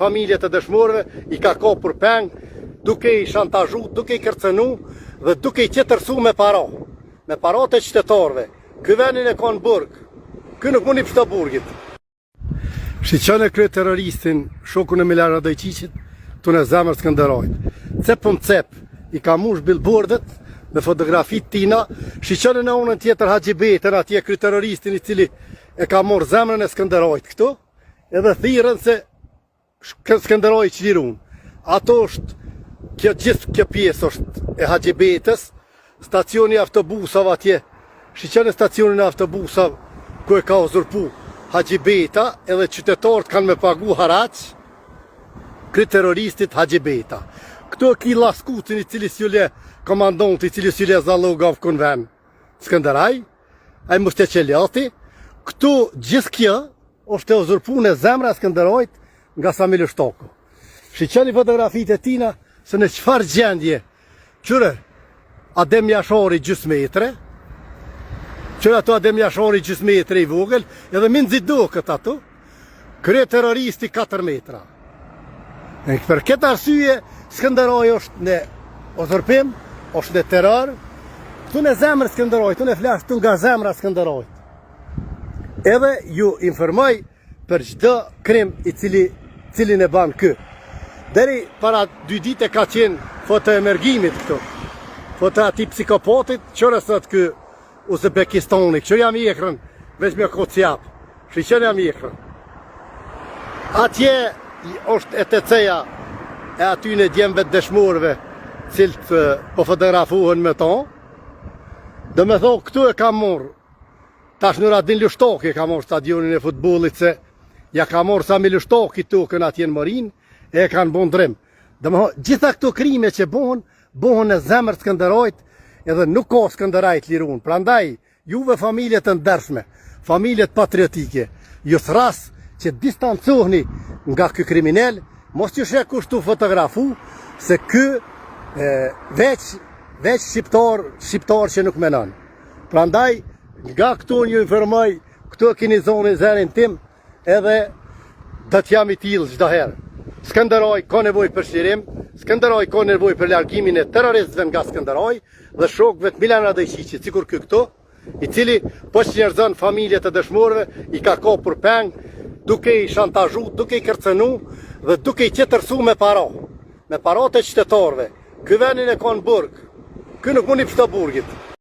familjet e dëshmorëve i ka ka për peng, duke i shantazhu, duke i kërcenu dhe duke i qetërsu me parat e qytetarëve. Ky venin e ka në burg, ky nuk mundi pështa burgit. Shqiqën e krye terroristin, shokun e Milan Radojqiqit, të në zemër Skënderajt. Cep i ka mush billboardet me fotografit tina, shqiqën e në unën tjetër Haqibetën, atje krye terroristin i cili e ka morë zemrën e Skënderajt këtu, edhe thirën se Skënderajt qlirun. Ato është, gjithë kjo pjesë është e Haqibetës, stacioni autobusave atje, shqiqën e stacionin e autobusave, ku e ka uzurpu Haqibeta, edhe qytetarët kanë me pagu haraq, krye terroristit Haqibeta. Këto e ki laskutin i cili s'jule komandonti, i cili s'jule zalogov kun ven Skënderaj, a i muste qeljati. Këto gjithë kjo është e uzurpu në zemra Skënderajt nga Samili Shtoku. Shqiqeni fotografit e tina se në qëfar gjendje, qyre Adem Jashari gjys metre, qyre ato Adem Jashari gjys metre i vogël, edhe minë zido këtë ato, krye terroristi 4 metra. E për këtë arsye, Skënderaj është në uzurpim, është në terror, këtu në zemrë Skënderaj, këtu në flash këtu nga zemra Skënderaj. Edhe ju informoj për çdo krim i cilin e ban kë. Deri para 2 dite ka qenë foto e emergimit këtu. Foto ati psikopatit, qërë sot kë Uzbekistani, që jam i ekrën, veç me kocjap, shqyqen jam i ekrën. Atje është ETC-ja e aty në djemve të dëshmorëve, cilët po fotografuhen me ta. Dhe me thonë, këtu e ka morë, tash në Radin Lushtaki ka morë stadionin e futbolit, se ja ka morë Samili Lushtaki tukën atje në Morin, e kanë bon drim. Dhe me thonë, gjitha këto krime që bohen në zemër Skënderajt, edhe nuk ka Skënderajt lirun. Prandaj, juve familjet të ndershme, familjet patriotike, ju thras që distancohni nga ky kriminal, mos ju shek kushtu fotografu, se ky veç shqiptar që nuk menon. Prandaj, nga këtu një informoj, këtu e kini zonë zërin tim, edhe dhe t'jam i tilë çdo herë. Skënderaj ka nevoj për shlirim, Skënderaj ka nevoj për largimin e terroristëve nga Skënderaj dhe shokëve të Milan Radojqiqit, sikur këto, i cili po shqerzon familjet e dëshmorëve, i ka ka për peng, duke i shantazhu, duke i kërcenu dhe duke i qetërsu me parat e qytetarëve. Ky venin e ka në burg, ky nuk mundi pështa burgit.